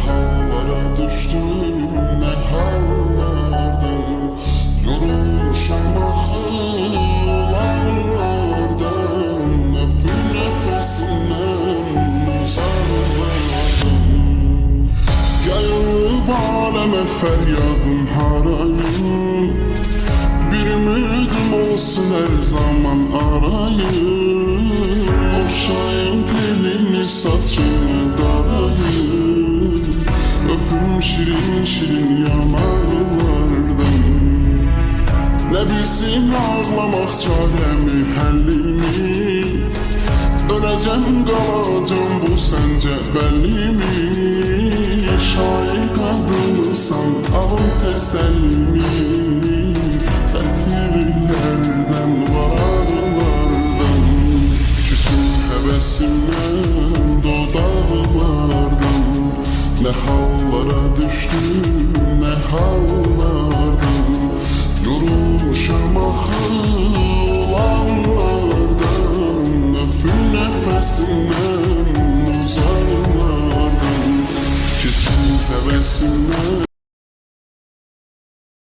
hallara düştüm, ne hallardan. Yorulmuşam axı olanlardan. Öpün nefesinden uzaklardan. Yayılıp aləmə fəryadım harayım. Bir ümidim olsun her zaman arayım. Oşayım telini saçını darayım. Öpüm şirin şirin yanaklardan. Ne bilsin ağlamak çaremi həllimi. Öləcəm qalacam bu səncə bəllimi. Şair qadınısan al təsəllimi. Sətirlərdən vararlardan. Küsün həvəsimdən dodaqlardan. Ne hallara düştüm, ne hallardan. Yorulmuşam axı olanlardan. Öpün nefesinden uzaklardan. Küsün həvəsimdən